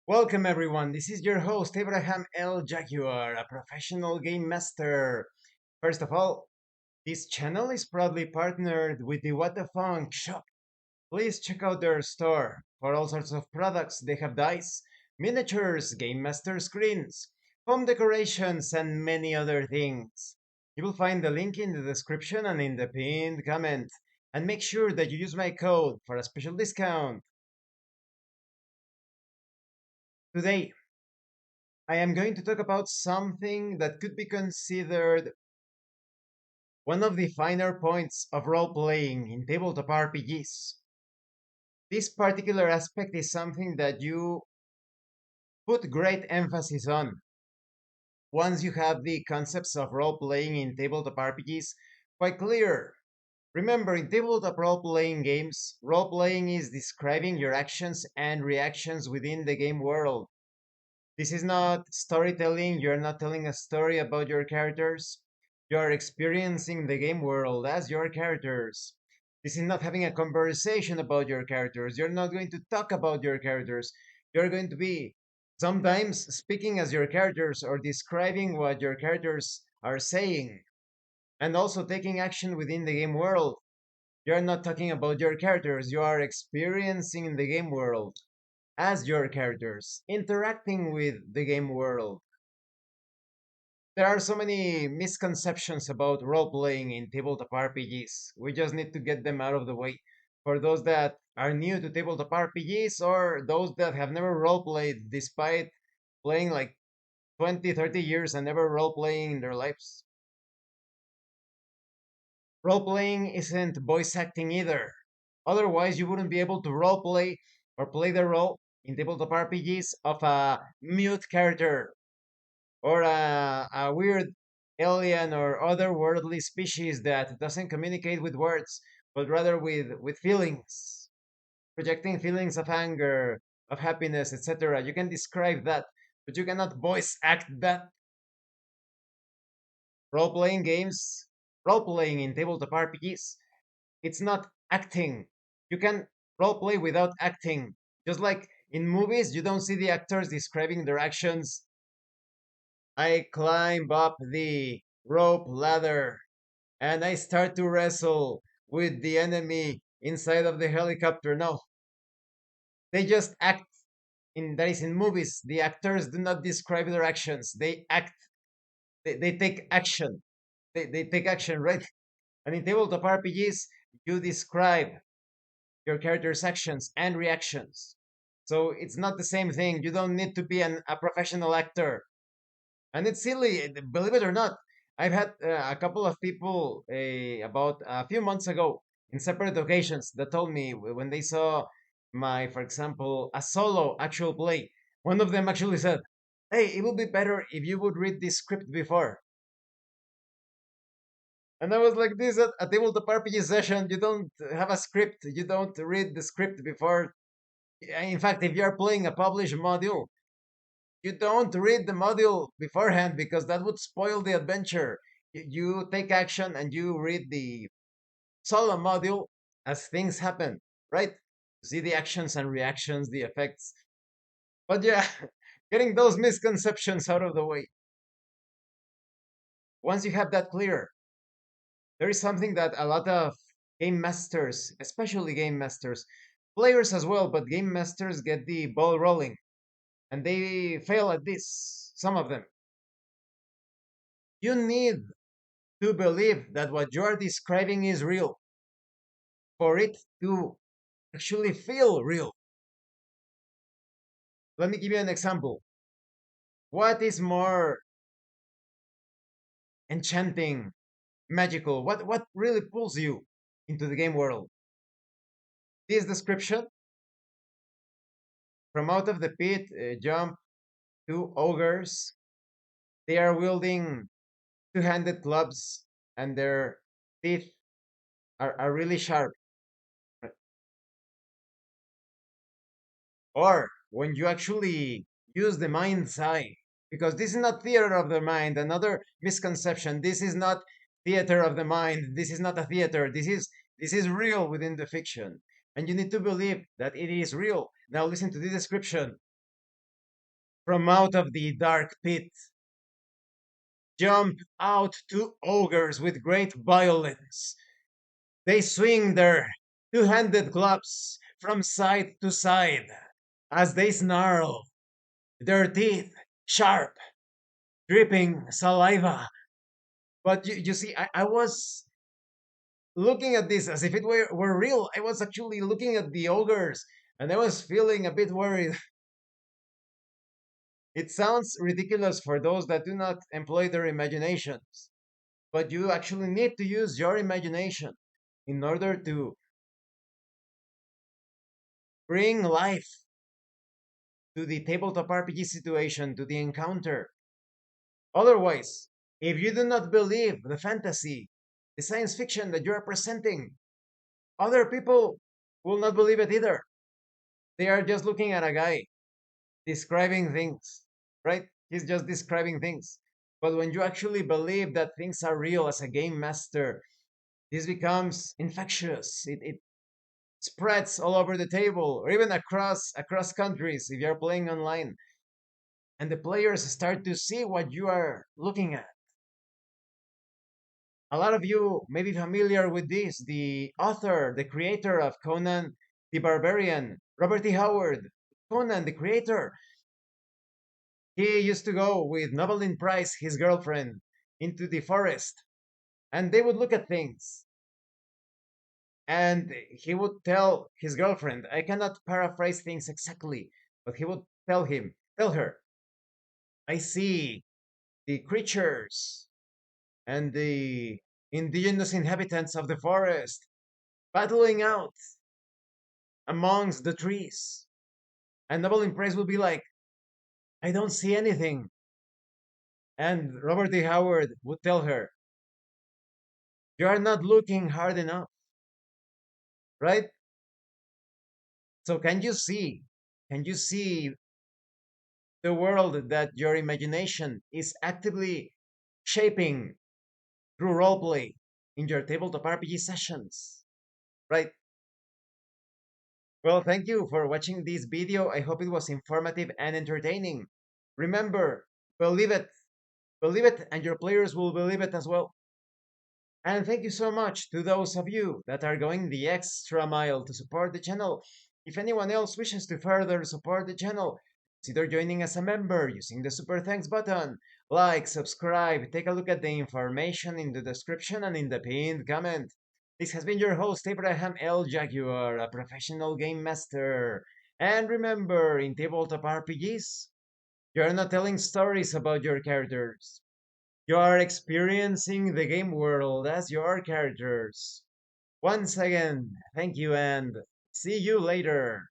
Welcome everyone, this is your host Abraham L. Jaguar, a professional game master. First of all, this channel is proudly partnered with the What the Funk shop. Please check out their store. For all sorts of products, they have dice, miniatures, game master screens, home decorations, and many other things. You will find the link in the description and in the pinned comment. And make sure that you use my code for a special discount. Today, I am going to talk about something that could be considered one of the finer points of role playing in tabletop RPGs. This particular aspect is something that you put great emphasis on. Once you have the concepts of role playing in tabletop RPGs quite clear. Remember, in tabletop role playing games, role playing is describing your actions and reactions within the game world. This is not storytelling. You're not telling a story about your characters. You're experiencing the game world as your characters. This is not having a conversation about your characters. You're not going to talk about your characters. You're going to be sometimes speaking as your characters or describing what your characters are saying and also taking action within the game world. You're not talking about your characters. You are experiencing the game world as your characters, interacting with the game world. There are so many misconceptions about role playing in tabletop RPGs. We just need to get them out of the way. For those that are new to tabletop RPGs or those that have never role played despite playing like 20, 30 years and never role playing in their lives. Role playing isn't voice acting either. Otherwise, you wouldn't be able to role play or play the role in tabletop RPGs of a mute character or a weird alien or otherworldly species that doesn't communicate with words, but rather with feelings, projecting feelings of anger, of happiness, etc. You can describe that, but you cannot voice act that. Role playing games, role playing in tabletop RPGs, it's not acting. You can role play without acting. Just like in movies, you don't see the actors describing their actions. I climb up the rope ladder and I start to wrestle with the enemy inside of the helicopter. No, they just act. In that is in movies. The actors do not describe their actions. They act. They take action. They take action, right? And in tabletop RPGs, you describe your character's actions and reactions. So it's not the same thing. You don't need to be a professional actor. And it's silly, believe it or not. I've had a couple of people about a few months ago in separate occasions that told me when they saw my, for example, a solo actual play. One of them actually said, "Hey, it would be better if you would read this script before." And I was like, "This at a tabletop RPG session. You don't have a script. You don't read the script before. In fact, if you are playing a published module, you don't read the module beforehand because that would spoil the adventure. You take action and you read the solo module as things happen, right? See the actions and reactions, the effects. But yeah, getting those misconceptions out of the way. Once you have that clear, there is something that a lot of game masters, especially game masters, players as well, but game masters get the ball rolling and they fail at this, some of them. You need to believe that what you are describing is real for it to actually feel real. Let me give you an example. What is more enchanting, magical? What really pulls you into the game world? This description: from out of the pit jump two ogres. They are wielding two-handed clubs, and their teeth are really sharp. Or when you actually use the mind's eye, because this is not theater of the mind, another misconception. This is not theater of the mind. This is not a theater. This is real within the fiction. And you need to believe that it is real. Now listen to this description. From out of the dark pit jump out two ogres with great violence. They swing their two-handed clubs from side to side as they snarl, their teeth sharp, dripping saliva. But you see, I was looking at this as if it were real. I was actually looking at the ogres and I was feeling a bit worried. It sounds ridiculous for those that do not employ their imaginations, but you actually need to use your imagination in order to bring life to the tabletop RPG situation, to the encounter. Otherwise, if you do not believe the fantasy, the science fiction that you are presenting, other people will not believe it either. They are just looking at a guy describing things, right? He's just describing things. But when you actually believe that things are real as a game master, this becomes infectious. It spreads all over the table, or even across countries if you're playing online. And the players start to see what you are looking at. A lot of you may be familiar with this. The author, the creator of Conan the Barbarian, Robert T. Howard. Conan, the creator, he used to go with Novelyn Price, his girlfriend, into the forest, and they would look at things. And he would tell his girlfriend, I cannot paraphrase things exactly, but he would tell her, I see the creatures and the indigenous inhabitants of the forest battling out amongst the trees. And Noble Price would be like, I don't see anything. And Robert D. Howard would tell her, you are not looking hard enough, right? So can you see the world that your imagination is actively shaping through roleplay in your tabletop RPG sessions, right? Well, thank you for watching this video. I hope it was informative and entertaining. Remember, believe it, believe it, and your players will believe it as well. And thank you so much to those of you that are going the extra mile to support the channel. If anyone else wishes to further support the channel, consider joining as a member using the super thanks button. Like, subscribe, take a look at the information in the description and in the pinned comment. This has been your host, Abraham L. Jaguar, a professional game master. And remember, in tabletop RPGs, you're not telling stories about your characters. You are experiencing the game world as your characters. Once again, thank you and see you later.